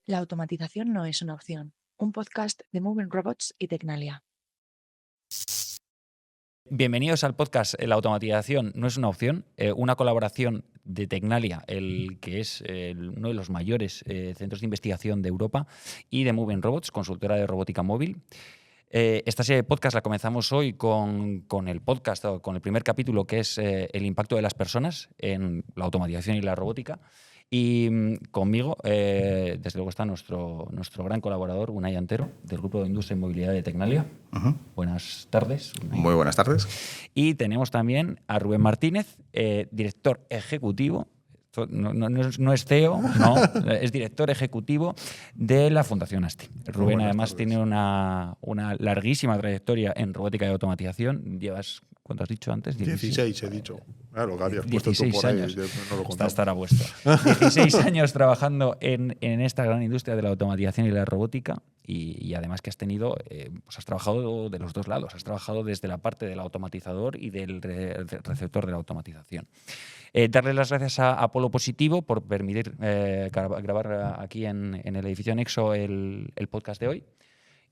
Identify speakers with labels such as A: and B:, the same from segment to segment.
A: La automatización no es una opción. Un podcast de Moving Robots y Tecnalia.
B: Bienvenidos al podcast La automatización no es una opción, una colaboración de Tecnalia, el que es uno de los mayores centros de investigación de Europa, y de Moving Robots, consultora de robótica móvil. Esta serie de podcast la comenzamos hoy con el podcast, con el primer capítulo, que es el impacto de las personas en la automatización y la robótica. Y conmigo, desde luego, está nuestro gran colaborador, Unai Antero, del Grupo de Industria y Movilidad de Tecnalia. Buenas tardes, Unai.
C: Muy buenas tardes.
B: Y tenemos también a Rubén Martínez, director ejecutivo. No es CEO, no, es director ejecutivo de la Fundación ASTI. Rubén además tiene una larguísima trayectoria en robótica y automatización. Llevas, ¿cuánto has dicho antes?
C: 16 he dicho. Claro, que habías puesto tú por ahí.
B: Años.
C: No lo contaba.
B: Estará vuestro. 16 años trabajando en esta gran industria de la automatización y la robótica. Y además que has tenido, pues has trabajado de los dos lados. Has trabajado desde la parte del automatizador y del receptor de la automatización. Darle las gracias a Apolo Positivo por permitir grabar aquí en el edificio anexo el podcast de hoy.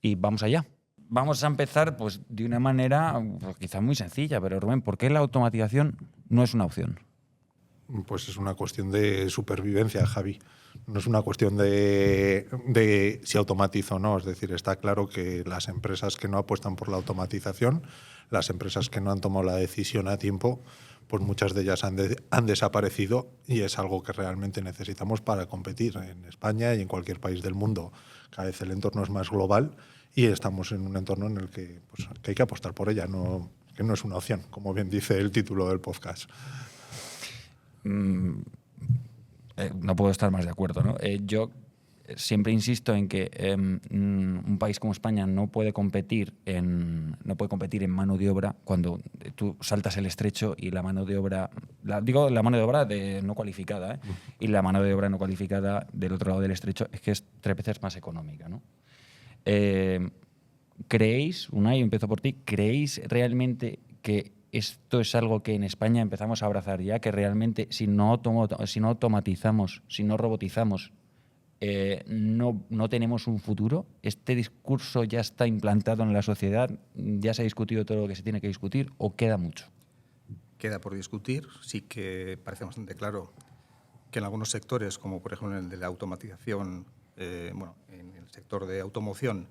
B: Y vamos allá. Vamos a empezar pues, de una manera pues, quizás muy sencilla, pero Rubén, ¿por qué la automatización no es una opción?
C: Pues es una cuestión de supervivencia, Javi. No es una cuestión de si automatizo o no. Es decir, está claro que las empresas que no apuestan por la automatización, las empresas que no han tomado la decisión a tiempo, pues muchas de ellas han desaparecido y es algo que realmente necesitamos para competir en España y en cualquier país del mundo. Cada vez el entorno es más global y estamos en un entorno en el que, pues, que hay que apostar por ella, que no es una opción, como bien dice el título del podcast.
B: No puedo estar más de acuerdo, ¿no? Yo siempre insisto en que un país como España no puede competir en mano de obra cuando tú saltas el estrecho y la mano de obra, la mano de obra no cualificada, y la mano de obra no cualificada del otro lado del estrecho es que es 3 veces más económica, ¿no? ¿Creéis, Unai, empiezo por ti, creéis realmente que esto es algo que en España empezamos a abrazar ya, que realmente si no automatizamos, si no robotizamos, no tenemos un futuro? ¿Este discurso ya está implantado en la sociedad? ¿Ya se ha discutido todo lo que se tiene que discutir o queda mucho?
D: Queda por discutir. Sí que parece bastante claro que en algunos sectores, como por ejemplo en el de la automatización, en el sector de automoción,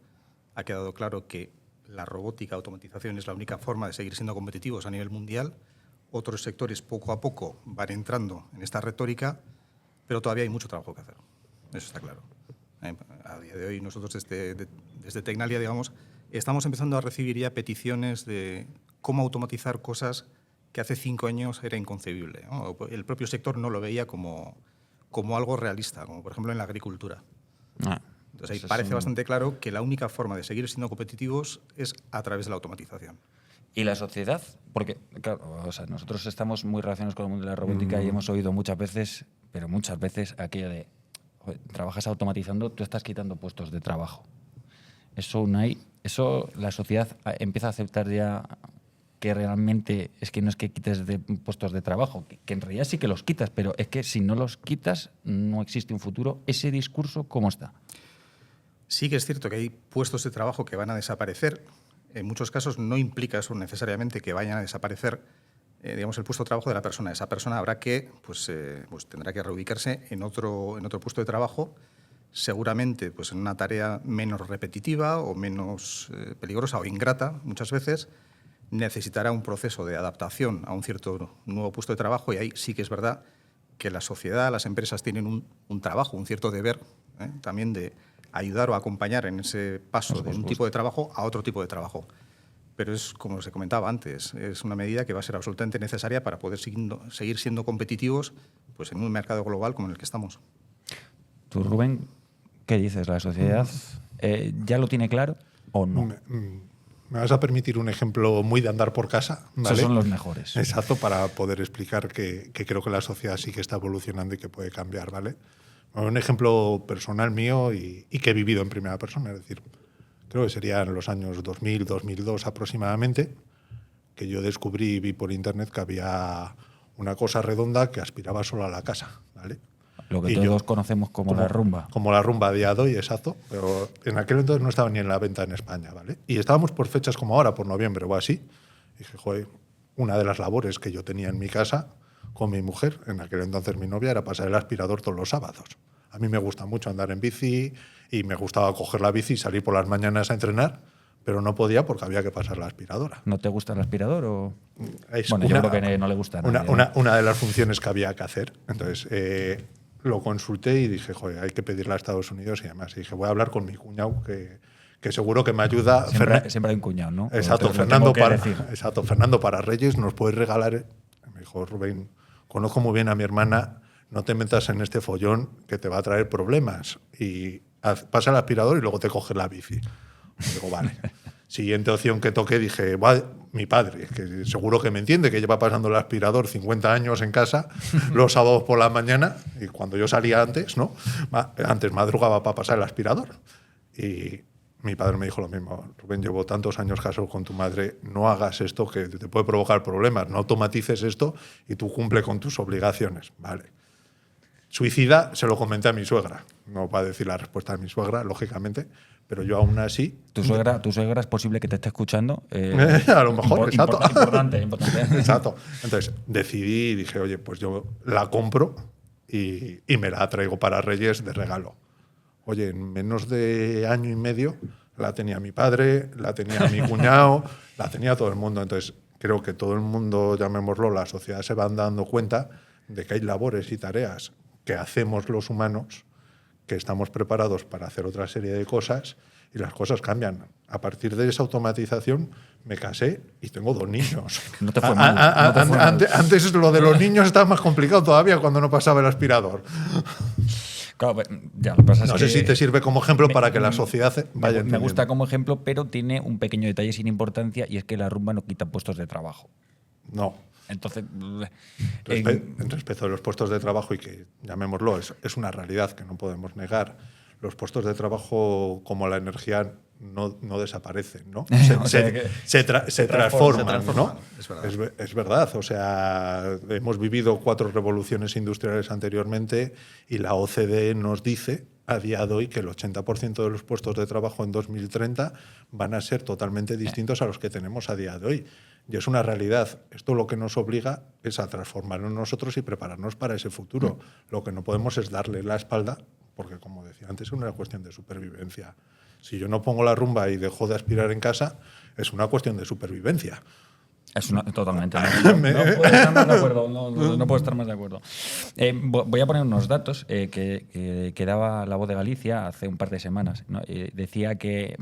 D: ha quedado claro que la robótica, automatización es la única forma de seguir siendo competitivos a nivel mundial. Otros sectores poco a poco van entrando en esta retórica, pero todavía hay mucho trabajo que hacer. Eso está claro. A día de hoy nosotros desde Tecnalia, digamos, estamos empezando a recibir ya peticiones de cómo automatizar cosas que hace 5 años era inconcebible, ¿no? El propio sector no lo veía como algo realista, como por ejemplo en la agricultura. Entonces ahí parece bastante claro que la única forma de seguir siendo competitivos es a través de la automatización.
B: ¿Y la sociedad? Porque, claro, nosotros estamos muy relacionados con el mundo de la robótica y hemos oído muchas veces aquello de trabajas automatizando, tú estás quitando puestos de trabajo. Eso la sociedad empieza a aceptar ya que realmente es que no es que quites puestos de trabajo, que en realidad sí que los quitas, pero es que si no los quitas no existe un futuro. ¿Ese discurso cómo está?
D: Sí que es cierto que hay puestos de trabajo que van a desaparecer. En muchos casos no implica eso necesariamente que vayan a desaparecer el puesto de trabajo de la persona. Esa persona habrá que, tendrá que reubicarse en otro puesto de trabajo, seguramente pues, en una tarea menos repetitiva o menos peligrosa o ingrata muchas veces. Necesitará un proceso de adaptación a un cierto nuevo puesto de trabajo y ahí sí que es verdad que la sociedad, las empresas tienen un trabajo, un cierto deber también de ayudar o acompañar en ese paso de un tipo de trabajo a otro tipo de trabajo. Pero es, como se comentaba antes, es una medida que va a ser absolutamente necesaria para poder seguir siendo competitivos pues, en un mercado global como en el que estamos.
B: Tú, Rubén, ¿qué dices? ¿La sociedad ya lo tiene claro o no?
C: Me vas a permitir un ejemplo muy de andar por casa, ¿vale?
B: Esos son los mejores.
C: Exacto, para poder explicar que creo que la sociedad sí que está evolucionando y que puede cambiar, ¿vale? Un ejemplo personal mío y que he vivido en primera persona, es decir, creo que sería en los años 2000, 2002 aproximadamente, que yo descubrí y vi por internet que había una cosa redonda que aspiraba solo a la casa, ¿vale?
B: Lo que
C: Y
B: todos conocemos como la rumba.
C: Como la rumba a día de hoy, exacto. Pero en aquel entonces no estaba ni en la venta en España, ¿vale? Y estábamos por fechas como ahora, por noviembre o así. Y dije, joder, una de las labores que yo tenía en mi casa con mi mujer, en aquel entonces mi novia, era pasar el aspirador todos los sábados. A mí me gusta mucho andar en bici y me gustaba coger la bici y salir por las mañanas a entrenar, pero no podía porque había que pasar la aspiradora.
B: ¿No te gusta el aspirador o...?
C: Es
B: Bueno, yo creo que no le gusta a nadie, ¿no?
C: una de las funciones que había que hacer. Entonces, lo consulté y dije, joder, hay que pedirla a Estados Unidos y además. Y dije, voy a hablar con mi cuñado, que seguro que me ayuda.
B: Siempre hay un cuñado, ¿no?
C: Exacto, Fernando para Reyes nos puede regalar. Me dijo, Rubén, conozco muy bien a mi hermana, no te metas en este follón que te va a traer problemas. Y pasa el aspirador y luego te coges la bici. Digo, vale. Siguiente opción que toqué, dije, mi padre, que seguro que me entiende, que lleva pasando el aspirador 50 años en casa, los sábados por la mañana, y cuando yo salía antes, ¿no? Antes madrugaba para pasar el aspirador. Y mi padre me dijo lo mismo, Rubén, llevo tantos años casado con tu madre, no hagas esto que te puede provocar problemas, no automatices esto y tú cumple con tus obligaciones. Vale. Suicida, se lo comenté a mi suegra. No va a decir la respuesta de mi suegra, lógicamente, pero yo aún así...
B: ¿Tu suegra es posible que te esté escuchando?
C: A lo mejor, exacto.
B: Importante.
C: Exacto. Entonces, decidí y dije, oye, pues yo la compro y me la traigo para Reyes de regalo. Oye, en menos de año y medio la tenía mi padre, la tenía mi cuñado, la tenía todo el mundo. Entonces, creo que todo el mundo, llamémoslo, la sociedad se van dando cuenta de que hay labores y tareas que hacemos los humanos, que estamos preparados para hacer otra serie de cosas y las cosas cambian. A partir de esa automatización me casé y tengo 2 niños.
B: No te fue mal.
C: Antes lo de los niños estaba más complicado todavía cuando no pasaba el aspirador.
B: Claro, ya, lo que pasa es
C: no sé si te sirve como ejemplo para que la sociedad vaya entendiendo.
B: Me gusta como ejemplo, pero tiene un pequeño detalle sin importancia y es que la rumba no quita puestos de trabajo.
C: No.
B: Entonces,
C: respecto a los puestos de trabajo, y que llamémoslo, es una realidad que no podemos negar, los puestos de trabajo como la energía no desaparecen, ¿no? Se transforman, ¿no? Es verdad. O sea, hemos vivido 4 revoluciones industriales anteriormente y la OCDE nos dice a día de hoy que el 80% de los puestos de trabajo en 2030 van a ser totalmente distintos a los que tenemos a día de hoy. Y es una realidad. Esto lo que nos obliga es a transformarnos nosotros y prepararnos para ese futuro. Lo que no podemos es darle la espalda, porque como decía antes, es una cuestión de supervivencia. Si yo no pongo la rumba y dejo de aspirar en casa, es una cuestión de supervivencia.
B: Totalmente. No puedo estar más de acuerdo. No puedo estar más de acuerdo. Voy a poner unos datos que daba La Voz de Galicia hace un par de semanas, ¿no? Decía que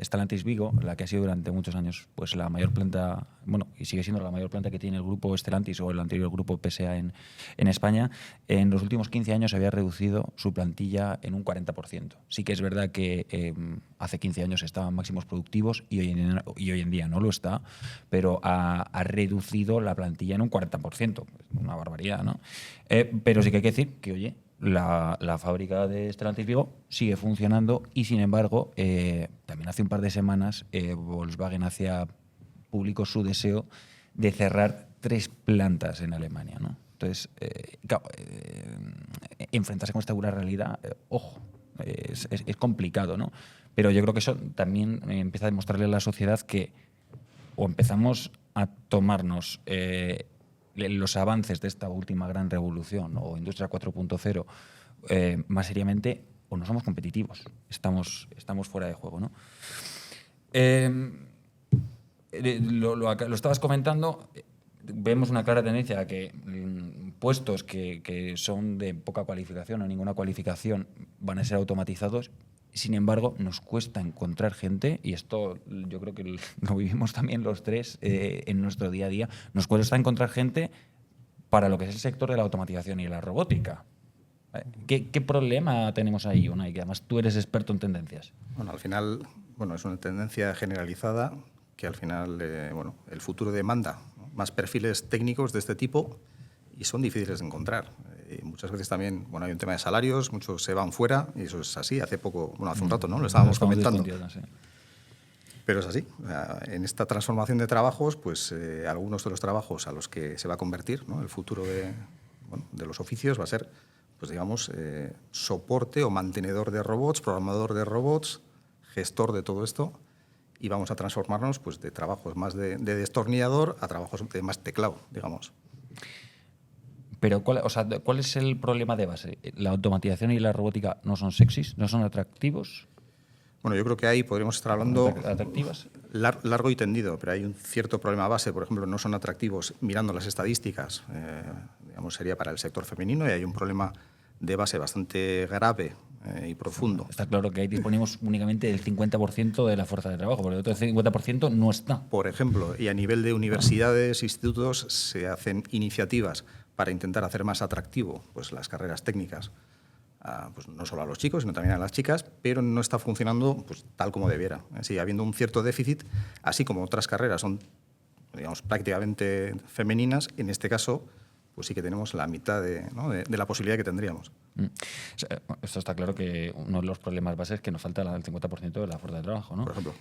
B: Stellantis Vigo, la que ha sido durante muchos años pues la mayor planta, bueno, y sigue siendo la mayor planta que tiene el grupo Stellantis o el anterior grupo PSA en España, en los últimos 15 años había reducido su plantilla en un 40%. Sí que es verdad que hace 15 años estaban máximos productivos y hoy en día no lo está, pero ha reducido la plantilla en un 40%. Una barbaridad, ¿no? Pero sí que hay que decir que, oye, la fábrica de Stellantis Vigo sigue funcionando y, sin embargo, también hace un par de semanas Volkswagen publicó su deseo de cerrar 3 plantas en Alemania, ¿no? Entonces, claro, enfrentarse con esta dura realidad, ojo, es complicado, ¿no? Pero yo creo que eso también empieza a demostrarle a la sociedad que o empezamos a tomarnos los avances de esta última gran revolución o Industria 4.0 más seriamente, o no somos competitivos, estamos fuera de juego, ¿no? Lo estabas comentando, vemos una clara tendencia a que puestos que son de poca cualificación o ninguna cualificación van a ser automatizados. Sin embargo, nos cuesta encontrar gente, y esto yo creo que lo vivimos también los 3 en nuestro día a día, nos cuesta encontrar gente para lo que es el sector de la automatización y la robótica. ¿Qué problema tenemos ahí, Unai? Que además tú eres experto en tendencias.
D: Bueno, al final, es una tendencia generalizada que al final, el futuro demanda, ¿no?, más perfiles técnicos de este tipo y son difíciles de encontrar. Muchas veces también hay un tema de salarios, muchos se van fuera y eso es así. Hace un rato, ¿no?, lo estábamos comentando. Sí. Pero es así. En esta transformación de trabajos, pues algunos de los trabajos a los que se va a convertir, ¿no?, el futuro de los oficios va a ser pues digamos, soporte o mantenedor de robots, programador de robots, gestor de todo esto, y vamos a transformarnos pues, de trabajos más de destornillador a trabajos de más teclado, digamos.
B: Pero, ¿cuál es el problema de base? ¿La automatización y la robótica no son sexys? ¿No son atractivos?
D: Bueno, yo creo que ahí podríamos estar hablando
B: ¿Atractivas?
D: largo y tendido, pero hay un cierto problema base. Por ejemplo, no son atractivos mirando las estadísticas, digamos, sería para el sector femenino, y hay un problema de base bastante grave y profundo.
B: Está claro que ahí disponemos únicamente del 50% de la fuerza de trabajo, porque el otro 50% no está.
D: Por ejemplo, y a nivel de universidades, institutos, se hacen iniciativas para intentar hacer más atractivo pues, las carreras técnicas, pues, no solo a los chicos, sino también a las chicas, pero no está funcionando pues, tal como debiera. Sigue habiendo un cierto déficit, así como otras carreras son, digamos, prácticamente femeninas, en este caso pues sí que tenemos la mitad de la posibilidad que tendríamos.
B: Esto está claro que uno de los problemas bases es que nos falta el 50% de la fuerza de trabajo, ¿no?
D: Por ejemplo.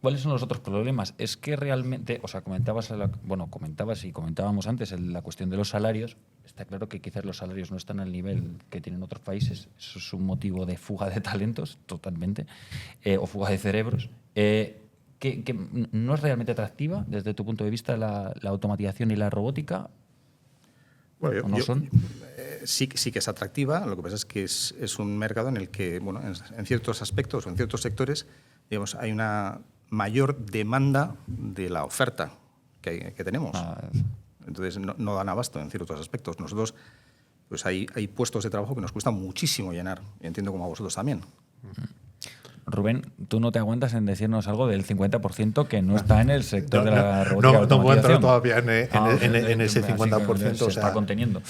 B: ¿Cuáles son los otros problemas? Es que realmente, comentabas y comentábamos antes la cuestión de los salarios. Está claro que quizás los salarios no están al nivel que tienen otros países. Eso es un motivo de fuga de talentos, totalmente, o fuga de cerebros. Que ¿no es realmente atractiva desde tu punto de vista la automatización y la robótica?
D: Bueno,
B: ¿No son?
D: Sí que es atractiva, lo que pasa es que es un mercado en el que, bueno, en ciertos aspectos o en ciertos sectores, digamos, hay una mayor demanda de la oferta que tenemos. Entonces no dan abasto en ciertos aspectos. Nosotros, pues hay puestos de trabajo que nos cuesta muchísimo llenar, y entiendo como a vosotros también.
B: Rubén, tú no te aguantas en decirnos algo del 50% que no está en el sector de la robótica.
C: No puedo entrar todavía en ese 50%.
B: Se está conteniendo.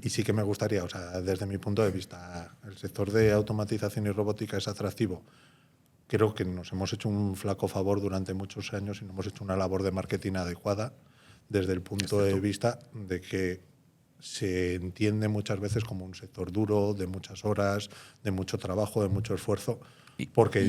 C: Y sí que me gustaría, desde mi punto de vista, el sector de automatización y robótica es atractivo. Creo que nos hemos hecho un flaco favor durante muchos años y no hemos hecho una labor de marketing adecuada desde el punto de vista de que se entiende muchas veces como un sector duro, de muchas horas, de mucho trabajo, de mucho esfuerzo. Porque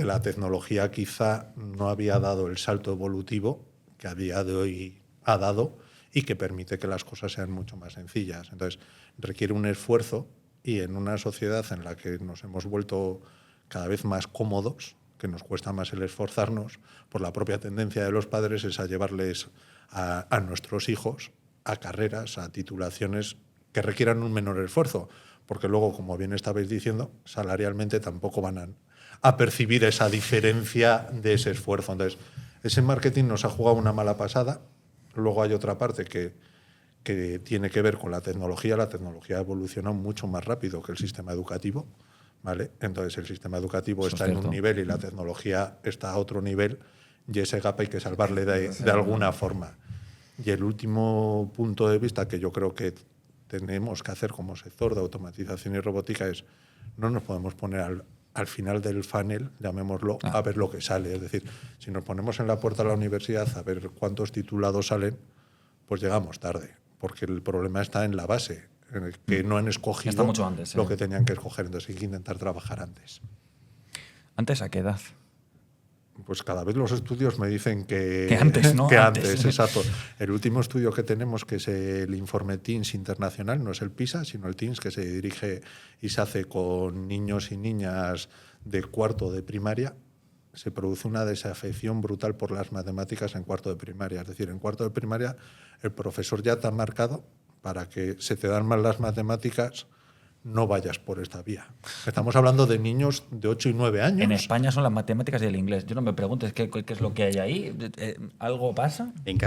C: la tecnología quizá no había dado el salto evolutivo que a día de hoy ha dado y que permite que las cosas sean mucho más sencillas. Entonces, requiere un esfuerzo, y en una sociedad en la que nos hemos vuelto cada vez más cómodos, que nos cuesta más el esforzarnos, por la propia tendencia de los padres es a llevarles a nuestros hijos a carreras, a titulaciones que requieran un menor esfuerzo, porque luego, como bien estabais diciendo, salarialmente tampoco van a percibir esa diferencia de ese esfuerzo. Entonces, ese marketing nos ha jugado una mala pasada. Luego hay otra parte que tiene que ver con la tecnología. La tecnología ha evolucionado mucho más rápido que el sistema educativo, ¿vale? Entonces, el sistema educativo está en un nivel y la tecnología está a otro nivel, y ese gap hay que salvarle de alguna forma. Y el último punto de vista que yo creo que tenemos que hacer como sector de automatización y robótica es: no nos podemos poner al final del funnel, llamémoslo, a ver lo que sale. Es decir, si nos ponemos en la puerta de la universidad a ver cuántos titulados salen, pues llegamos tarde, porque el problema está en la base, en el que no han escogido
B: mucho antes,
C: lo que tenían que escoger. Entonces hay que intentar trabajar antes.
B: ¿Antes a qué edad?
C: Pues cada vez los estudios me dicen que
B: antes, ¿no?
C: Que antes, exacto. El último estudio que tenemos, que es el informe TEENS internacional, no es el PISA, sino el TEENS, que se dirige y se hace con niños y niñas de cuarto de primaria, se produce una desafección brutal por las matemáticas en cuarto de primaria. Es decir, en cuarto de primaria el profesor ya te ha marcado: para que se te dan mal las matemáticas, no vayas por esta vía. Estamos hablando de niños de 8 y 9 años.
B: En España son las matemáticas y el inglés. Yo no me preguntes qué es lo que hay ahí. ¿Algo pasa?
D: En mi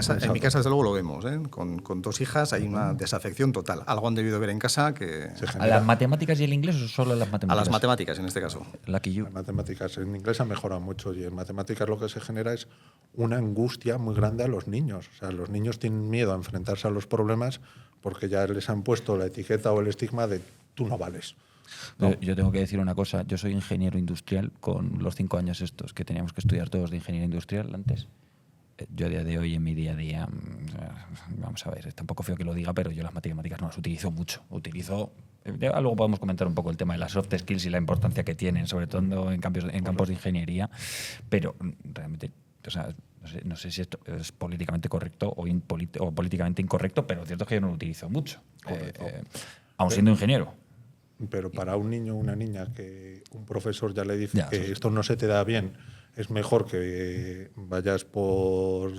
D: casa, desde luego, lo vemos. Con 2 hijas hay una desafección total. Algo han debido ver en casa que...
B: ¿A las matemáticas y el inglés o solo a las matemáticas?
D: A las matemáticas, en este caso.
B: Lucky you.
C: Las matemáticas. En inglés ha mejorado mucho, y en matemáticas lo que se genera es una angustia muy grande a los niños. O sea, los niños tienen miedo a enfrentarse a los problemas porque ya les han puesto la etiqueta o el estigma de tú no vales. ¿No?
B: Yo tengo que decir una cosa. Yo soy ingeniero industrial con los 5 años estos que teníamos que estudiar todos de ingeniería industrial antes. Yo a día de hoy, en mi día a día, vamos a ver, es tampoco feo que lo diga, pero yo las matemáticas no las utilizo mucho. Luego podemos comentar un poco el tema de las soft skills y la importancia que tienen, sobre todo en campos de ingeniería, pero realmente, no sé si esto es políticamente correcto o políticamente incorrecto, pero lo cierto es que yo no lo utilizo mucho, aun siendo ingeniero.
C: Pero para un niño o una niña que un profesor ya le dice
B: Ya,
C: que esto no se te da bien, es mejor que vayas por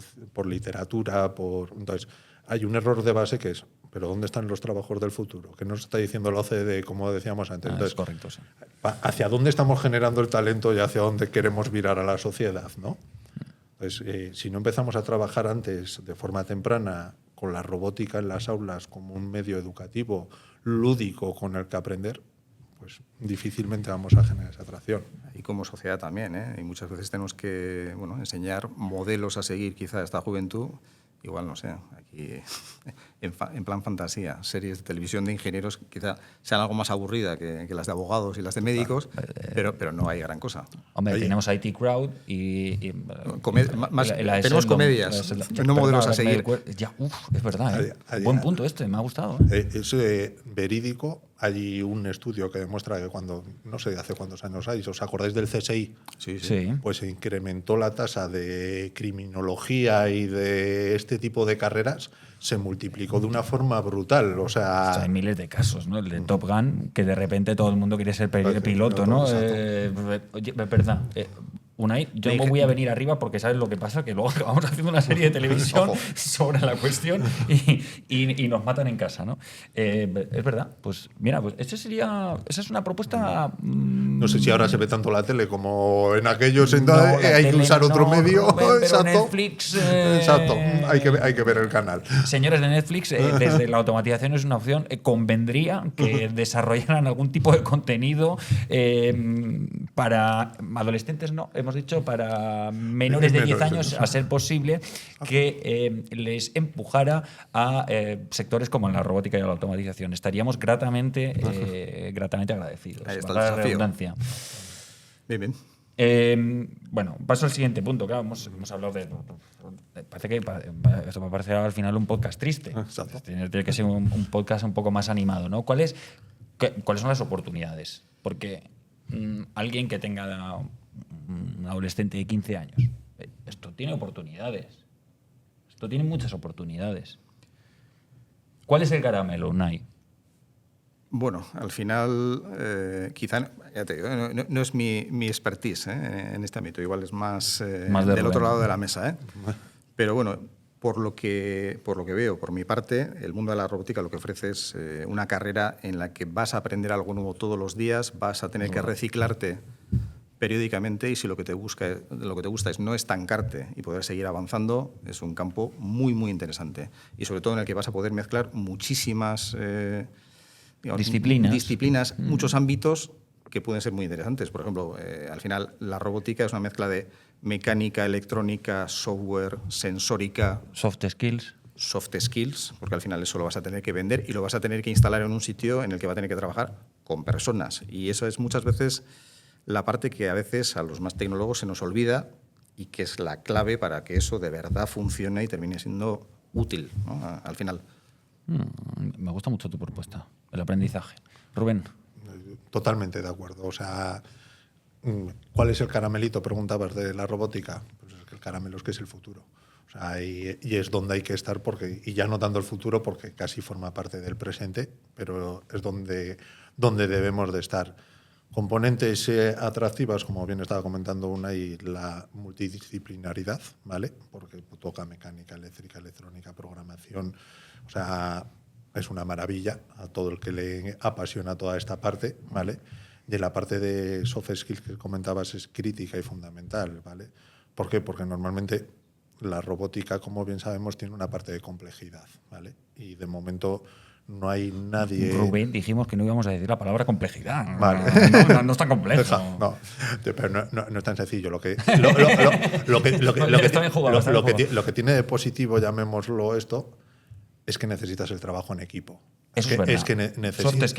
C: literatura, entonces hay un error de base que es, pero ¿dónde están los trabajos del futuro? Que nos está diciendo la OCDE, como decíamos antes. Entonces,
B: es correcto, sí.
C: ¿hacia dónde estamos generando el talento y hacia dónde queremos virar a la sociedad, ¿no? Entonces, si no empezamos a trabajar antes, de forma temprana, con la robótica en las aulas como un medio educativo, lúdico con el que aprender, pues difícilmente vamos a generar esa atracción.
D: Y como sociedad también, ¿eh? Y muchas veces tenemos que enseñar modelos a seguir quizá a esta juventud. Igual, no sé, aquí en plan fantasía, series de televisión de ingenieros quizá sean algo más aburrida que las de abogados y las de médicos, pero no hay gran cosa.
B: Hombre, tenemos IT Crowd
D: tenemos comedias, no modelos a seguir.
B: Es verdad, buen punto me ha gustado.
C: Es verídico. Hay un estudio que demuestra que cuando, no sé hace cuántos años hay, ¿os acordáis del CSI?
B: Sí.
C: Pues se incrementó la tasa de criminología y de este tipo de carreras, se multiplicó de una forma brutal. O sea,
B: hay miles de casos, ¿no? El de Top Gun, que de repente todo el mundo quiere ser piloto, ¿no? Oye, es verdad. Unai, yo no voy a venir arriba porque sabes lo que pasa, que luego acabamos haciendo una serie de televisión sobre la cuestión y nos matan en casa, ¿no? Es verdad. Pues mira, pues esa es una propuesta.
C: No sé si ahora se ve tanto la tele como en aquellos, entonces hay que usar otro medio.
B: Rubén, pero
C: exacto.
B: Netflix.
C: Exacto. Hay que ver el canal.
B: Señores de Netflix, desde la automatización es una opción. Convendría que desarrollaran algún tipo de contenido para adolescentes, no. Hemos dicho para menores de 10 años, a ser posible, que les empujara a sectores como en la robótica y la automatización. Estaríamos gratamente agradecidos.
D: Ahí está
B: para
D: el
B: la redundancia.
D: Bien.
B: Bueno, paso al siguiente punto. Claro, hemos hablado de. Parece que esto me parece al final un podcast triste. Tiene que ser un podcast un poco más animado, ¿no? ¿Cuáles son las oportunidades? Porque alguien que tenga un adolescente de 15 años, esto tiene oportunidades. Esto tiene muchas oportunidades. ¿Cuál es el caramelo, Unai?
D: Bueno, al final, quizá, ya te digo, no es mi expertise en este ámbito, igual es más del otro lado de la mesa. Pero bueno, por lo que veo, por mi parte, el mundo de la robótica lo que ofrece es una carrera en la que vas a aprender algo nuevo todos los días, vas a tener que reciclarte periódicamente, y si lo que te gusta es no estancarte y poder seguir avanzando, es un campo muy, muy interesante. Y sobre todo en el que vas a poder mezclar muchísimas disciplinas, muchos ámbitos que pueden ser muy interesantes. Por ejemplo, al final la robótica es una mezcla de mecánica, electrónica, software, sensórica.
B: Soft skills,
D: porque al final eso lo vas a tener que vender y lo vas a tener que instalar en un sitio en el que va a tener que trabajar con personas. Y eso es muchas veces la parte que a veces a los más tecnólogos se nos olvida y que es la clave para que eso de verdad funcione y termine siendo útil, ¿no? Al final.
B: Me gusta mucho tu propuesta, el aprendizaje. Rubén.
C: Totalmente de acuerdo. O sea, ¿cuál es el caramelito? Preguntabas de la robótica. Pues es que el caramelo es que es el futuro. O sea, y es donde hay que estar, y ya no tanto el futuro porque casi forma parte del presente, pero es donde debemos de estar. Componentes atractivas, como bien estaba comentando Unai, la multidisciplinaridad, ¿vale? Porque toca mecánica, eléctrica, electrónica, programación. O sea, es una maravilla a todo el que le apasiona toda esta parte, ¿vale? Y la parte de soft skills que comentabas es crítica y fundamental, ¿vale? ¿Por qué? Porque normalmente la robótica, como bien sabemos, tiene una parte de complejidad, ¿vale? Y de momento no hay nadie...
B: Rubén, dijimos que no íbamos a decir la palabra complejidad.
C: Vale.
B: No es tan complejo.
C: No, pero no es tan sencillo. Lo que tiene de positivo, llamémoslo esto, es que necesitas el trabajo en equipo.
B: Necesitas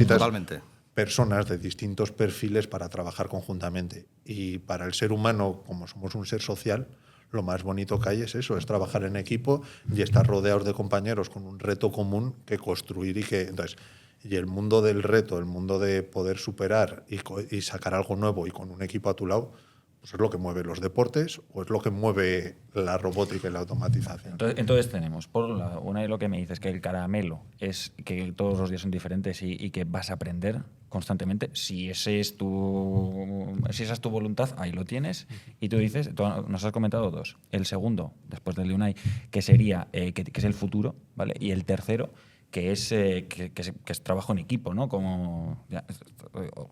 D: totalmente
C: personas de distintos perfiles para trabajar conjuntamente. Y para el ser humano, como somos un ser social, lo más bonito que hay es eso, es trabajar en equipo y estar rodeados de compañeros con un reto común que construir y el mundo del reto, el mundo de poder superar y sacar algo nuevo y con un equipo a tu lado, pues es lo que mueve los deportes o es lo que mueve la robótica y la automatización.
B: Entonces tenemos, por una de lo que me dices, que el caramelo es que todos los días son diferentes y que vas a aprender constantemente. Si esa es tu voluntad, ahí lo tienes. Y tú dices, nos has comentado dos. El segundo, después del de Unai, que sería que es el futuro, ¿vale? Y el tercero, que es trabajo en equipo, ¿no? Como,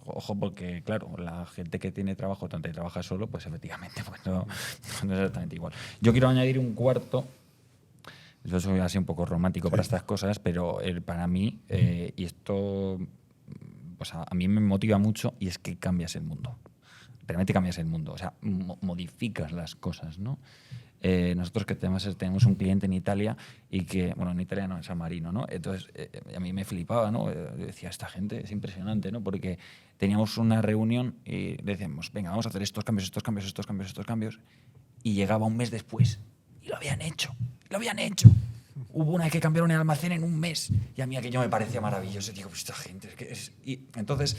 B: ojo, porque claro, la gente que tiene trabajo tanto y trabaja solo, pues efectivamente pues no es exactamente igual. Yo quiero añadir un cuarto. Yo soy así un poco romántico para estas cosas, pero para mí, y esto pues a mí me motiva mucho, y es que cambias el mundo. Realmente cambias el mundo, o sea, modificas las cosas, ¿no? Nosotros que tenemos un cliente en Italia y que, bueno, en Italia no, en San Marino, ¿no? Entonces, a mí me flipaba, ¿no? Yo decía, esta gente es impresionante, ¿no? Porque teníamos una reunión y decíamos, venga, vamos a hacer estos cambios, y llegaba un mes después y lo habían hecho. Hubo una que cambiaron el almacén en un mes y a mí aquello me parecía maravilloso. Y digo, pues esta gente, Y entonces,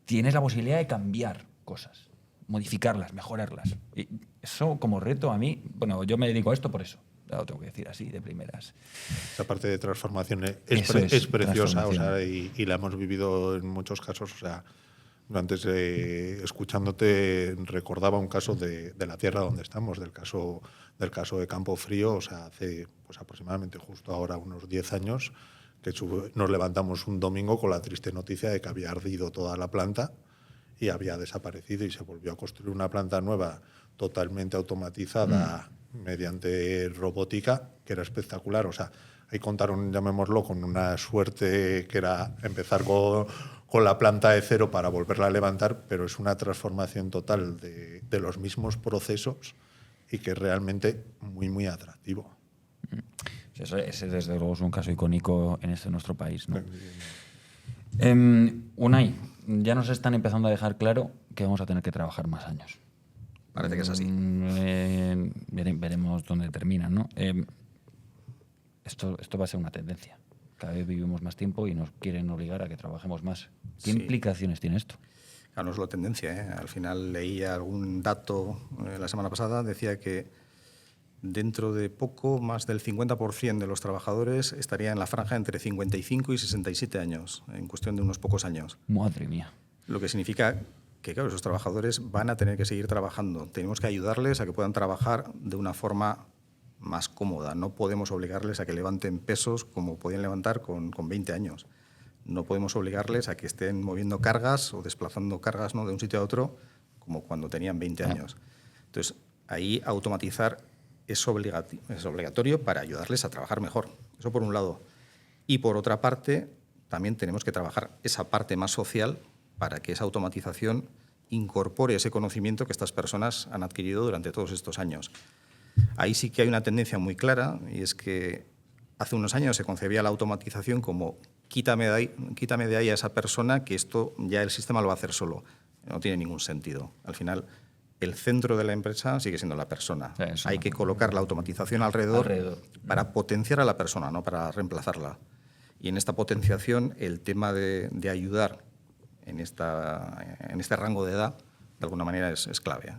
B: tienes la posibilidad de cambiar cosas, modificarlas, mejorarlas. Y eso como reto a mí, bueno, yo me dedico a esto por eso, lo tengo que decir así de primeras.
C: Esa parte de transformación es preciosa, o sea, y la hemos vivido en muchos casos. O sea, antes escuchándote recordaba un caso de la tierra donde estamos, del caso de Campo Frío. O sea, hace pues aproximadamente justo ahora unos 10 años que nos levantamos un domingo con la triste noticia de que había ardido toda la planta y había desaparecido, y se volvió a construir una planta nueva totalmente automatizada mediante robótica, que era espectacular. O sea, ahí contaron, llamémoslo, con una suerte que era empezar con la planta de cero para volverla a levantar, pero es una transformación total de los mismos procesos y que es realmente muy, muy atractivo.
B: Ese desde luego es un caso icónico en nuestro país, ¿no? Unai, ya nos están empezando a dejar claro que vamos a tener que trabajar más años.
D: Parece que es así.
B: Veremos dónde termina, ¿no? Esto va a ser una tendencia. Cada vez vivimos más tiempo y nos quieren obligar a que trabajemos más. ¿Qué implicaciones tiene esto?
D: Claro, no es la tendencia, ¿eh? Al final leía algún dato la semana pasada, decía que dentro de poco más del 50% de los trabajadores estaría en la franja entre 55 y 67 años, en cuestión de unos pocos años.
B: Madre mía.
D: Lo que significa que, claro, esos trabajadores van a tener que seguir trabajando. Tenemos que ayudarles a que puedan trabajar de una forma más cómoda. No podemos obligarles a que levanten pesos como podían levantar con 20 años. No podemos obligarles a que estén moviendo cargas o desplazando cargas, ¿no?, de un sitio a otro como cuando tenían 20 años. Entonces, ahí automatizar es obligatorio para ayudarles a trabajar mejor. Eso por un lado. Y por otra parte, también tenemos que trabajar esa parte más social para que esa automatización incorpore ese conocimiento que estas personas han adquirido durante todos estos años. Ahí sí que hay una tendencia muy clara, y es que hace unos años se concebía la automatización como quítame de ahí a esa persona, que esto ya el sistema lo va a hacer solo. No tiene ningún sentido. Al final, el centro de la empresa sigue siendo la persona. Hay que colocar la automatización alrededor para potenciar a la persona, no para reemplazarla. Y en esta potenciación, el tema de ayudar en este rango de edad, de alguna manera, es clave, ¿eh?,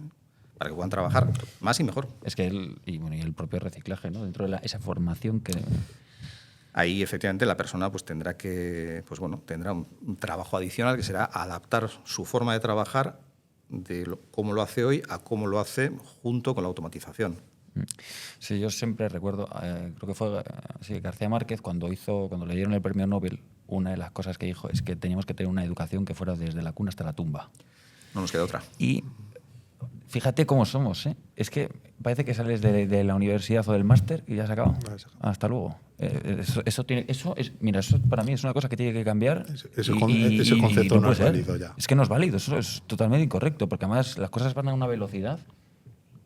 D: para que puedan trabajar más y mejor.
B: Es que el propio reciclaje, ¿no?, dentro de esa formación que...
D: Ahí, efectivamente, la persona pues tendrá un trabajo adicional, que será adaptar su forma de trabajar de cómo lo hace hoy a cómo lo hace junto con la automatización.
B: Sí, yo siempre recuerdo, creo que fue García Márquez, cuando le dieron el premio Nobel, una de las cosas que dijo es que teníamos que tener una educación que fuera desde la cuna hasta la tumba.
D: No nos queda otra.
B: Y fíjate cómo somos, ¿eh? Es que parece que sales de la universidad o del máster y ya se acaba. Hasta luego. Eso para mí es una cosa que tiene que cambiar.
C: Ese concepto no es válido ya.
B: Es que no es válido, eso es totalmente incorrecto, porque además las cosas van a una velocidad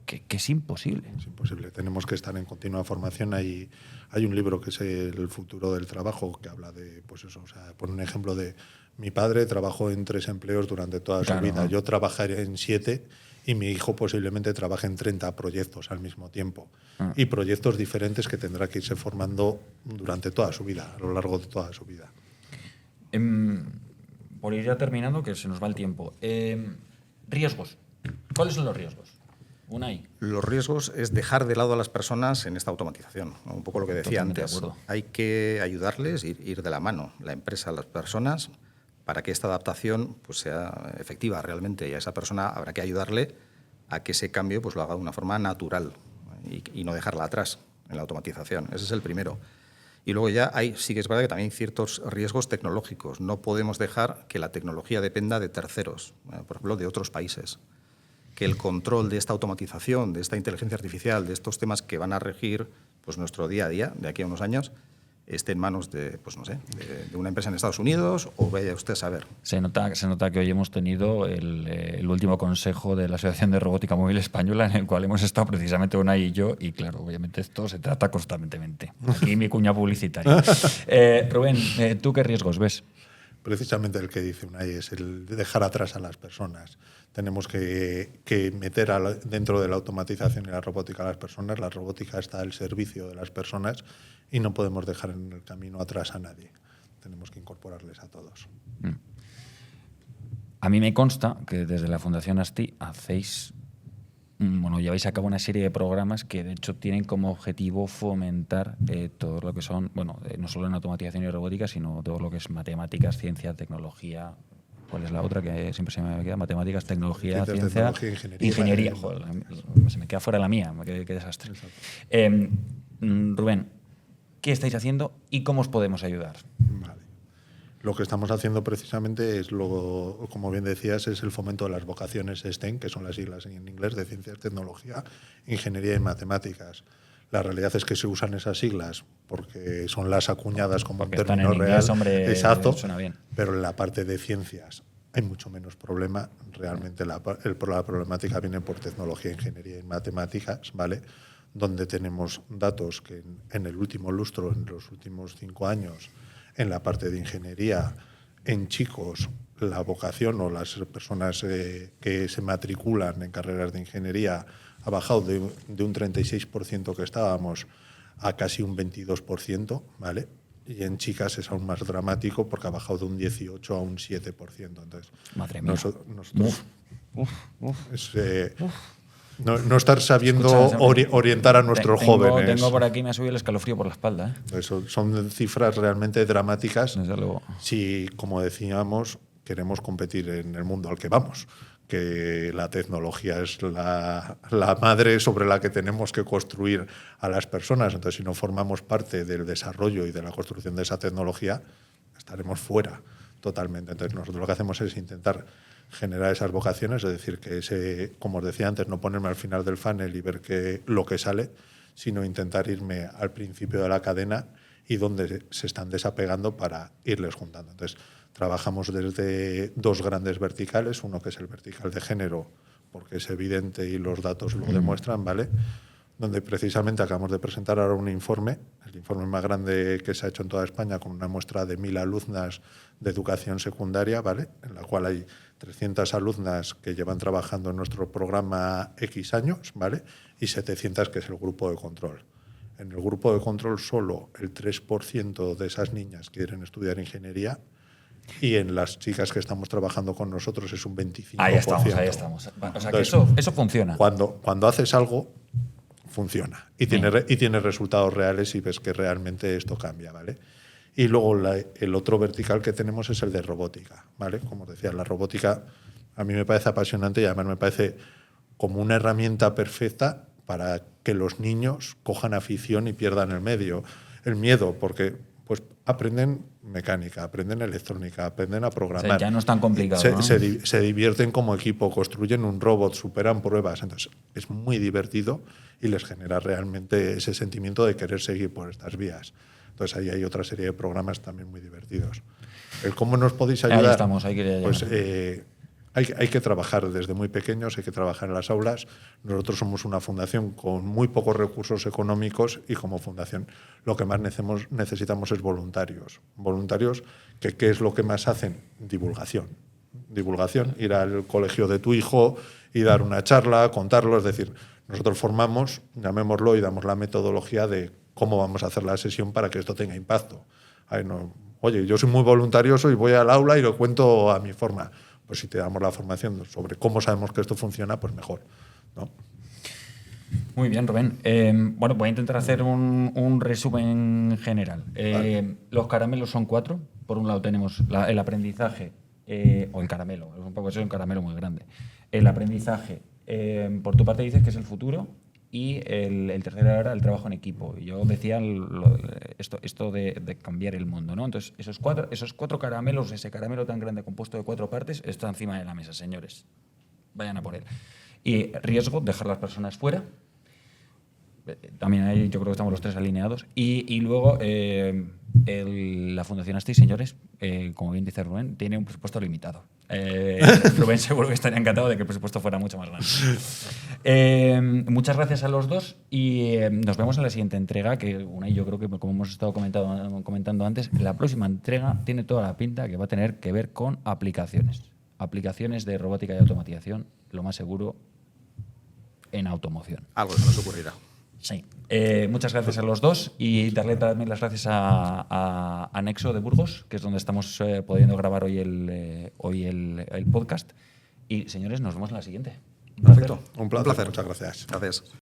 B: que es imposible.
C: Es imposible. Tenemos que estar en continua formación. Hay un libro que es El futuro del trabajo, que habla de, pues eso, o sea, pone un ejemplo de mi padre trabajó en 3 empleos durante toda su vida. Yo trabajaré en 7 y mi hijo posiblemente trabaje en 30 proyectos al mismo tiempo. Y proyectos diferentes que tendrá que irse formando durante toda su vida, a lo largo de toda su vida.
B: Por ir ya terminando, que se nos va el tiempo. Riesgos. ¿Cuáles son los riesgos? Unai.
D: Los riesgos es dejar de lado a las personas en esta automatización. Un poco lo que decía
B: Totalmente de
D: antes.
B: acuerdo.
D: Hay que ayudarles, ir de la mano, la empresa, las personas, para que esta adaptación pues, sea efectiva realmente. Y a esa persona habrá que ayudarle a que ese cambio pues, lo haga de una forma natural y no dejarla atrás en la automatización. Ese es el primero. Y luego ya sí que es verdad que también hay ciertos riesgos tecnológicos. No podemos dejar que la tecnología dependa de terceros, por ejemplo, de otros países. Que el control de esta automatización, de esta inteligencia artificial, de estos temas que van a regir pues, nuestro día a día de aquí a unos años, esté en manos de, pues, no sé, de una empresa en Estados Unidos o vaya usted a saber.
B: Se nota que hoy hemos tenido el último consejo de la Asociación de Robótica Móvil Española, en el cual hemos estado precisamente Unai y yo, y claro, obviamente esto se trata constantemente. Aquí mi cuña publicitaria. Rubén, ¿tú qué riesgos ves?
C: Precisamente el que dice Unai es el de dejar atrás a las personas. Tenemos que meter dentro de la automatización y la robótica a las personas. La robótica está al servicio de las personas y no podemos dejar en el camino atrás a nadie. Tenemos que incorporarles a todos.
B: A mí me consta que desde la Fundación ASTI lleváis a cabo una serie de programas que de hecho tienen como objetivo fomentar todo lo que son, no solo en automatización y robótica, sino todo lo que es matemáticas, ciencia, tecnología. ¿Cuál es la otra que siempre se me queda? Matemáticas, tecnología, ciencia, ingeniería. Joder, se me queda fuera la mía, qué desastre. Rubén, ¿qué estáis haciendo y cómo os podemos ayudar?
C: Vale. Lo que estamos haciendo precisamente es, como bien decías, es el fomento de las vocaciones STEM, que son las siglas en inglés de Ciencias, Tecnología, Ingeniería y Matemáticas. La realidad es que se usan esas siglas porque son las acuñadas como
B: porque
C: un término real.
B: Inglés, hombre,
C: exacto,
B: suena bien.
C: pero en la parte de ciencias hay mucho menos problema. Realmente la problemática viene por tecnología, ingeniería y matemáticas, ¿vale? Donde tenemos datos que en el último lustro, en los últimos 5 años, en la parte de ingeniería, en chicos, la vocación o las personas que se matriculan en carreras de ingeniería ha bajado de un 36% que estábamos a casi un 22%, ¿vale? Y en chicas es aún más dramático porque ha bajado de un 18% a un 7%. Entonces,
B: madre mía.
C: Nosotros no estar sabiendo orientar a nuestros jóvenes.
B: Tengo por aquí, me ha subido el escalofrío por la espalda.
C: Eso, son cifras realmente dramáticas.
B: Desde luego.
C: Si, como decíamos, queremos competir en el mundo al que vamos, que la tecnología es la madre sobre la que tenemos que construir a las personas. Entonces, si no formamos parte del desarrollo y de la construcción de esa tecnología, estaremos fuera totalmente. Entonces, nosotros lo que hacemos es intentar generar esas vocaciones, es decir, que como os decía antes, no ponerme al final del funnel y ver lo que sale, sino intentar irme al principio de la cadena y donde se están desapegando para irles juntando. Entonces, trabajamos desde 2 grandes verticales, uno que es el vertical de género, porque es evidente y los datos lo demuestran, ¿vale? Donde precisamente acabamos de presentar ahora un informe, el informe más grande que se ha hecho en toda España, con una muestra de 1.000 alumnas de educación secundaria, ¿vale? En la cual hay 300 alumnas que llevan trabajando en nuestro programa X años, ¿vale? Y 700 que es el grupo de control. En el grupo de control solo el 3% de esas niñas quieren estudiar ingeniería y en las chicas que estamos trabajando con nosotros es un 25%.
B: Ahí estamos. O sea,
C: entonces,
B: que eso funciona.
C: Cuando haces algo, funciona y tiene resultados reales y ves que realmente esto cambia, ¿vale? Y luego el otro vertical que tenemos es el de robótica, ¿vale? Como os decía, la robótica a mí me parece apasionante y además me parece como una herramienta perfecta para que los niños cojan afición y pierdan el miedo, porque pues aprenden mecánica, aprenden electrónica, aprenden a programar.
B: O sea, ya no es tan complicado, ¿no?
C: Se divierten como equipo, construyen un robot, superan pruebas. Entonces, es muy divertido y les genera realmente ese sentimiento de querer seguir por estas vías. Entonces, ahí hay otra serie de programas también muy divertidos. ¿Cómo nos podéis ayudar?
B: Ahí estamos, hay que llegar.
C: Pues hay que trabajar desde muy pequeños, hay que trabajar en las aulas. Nosotros somos una fundación con muy pocos recursos económicos y como fundación lo que más necesitamos es voluntarios. Voluntarios que ¿qué es lo que más hacen? Divulgación. Divulgación, ir al colegio de tu hijo y dar una charla, contarlo. Es decir, nosotros formamos, llamémoslo, y damos la metodología de cómo vamos a hacer la sesión para que esto tenga impacto. Oye, yo soy muy voluntarioso y voy al aula y lo cuento a mi forma. pues si te damos la formación sobre cómo sabemos que esto funciona, pues mejor, ¿no?
B: Muy bien, Rubén. Bueno, voy a intentar hacer un resumen general.
C: Vale.
B: Los caramelos son 4. Por un lado tenemos el aprendizaje, o el caramelo, es un caramelo muy grande. El aprendizaje, por tu parte dices que es el futuro, y el tercero era el trabajo en equipo. Y yo decía esto de cambiar el mundo, ¿no? Entonces, esos cuatro caramelos, ese caramelo tan grande compuesto de 4 partes, está encima de la mesa, señores. Vayan a por él. Y riesgo, dejar las personas fuera. También ahí yo creo que estamos los 3 alineados. Y luego la Fundación ASTI, señores, como bien dice Rubén, tiene un presupuesto limitado. Rubén seguro que estaría encantado de que el presupuesto fuera mucho más grande. Muchas gracias a los dos y nos vemos en la siguiente entrega, que Unai, yo creo que, como hemos estado comentando antes, la próxima entrega tiene toda la pinta que va a tener que ver con aplicaciones. Aplicaciones de robótica y automatización, lo más seguro, en automoción.
D: Algo se nos ocurrirá.
B: Sí. Muchas gracias a los dos y darle también las gracias a Nexo de Burgos, que es donde estamos pudiendo grabar hoy el podcast. Y señores, nos vemos en la siguiente.
D: Perfecto.
C: Un placer. Muchas gracias.
D: Gracias.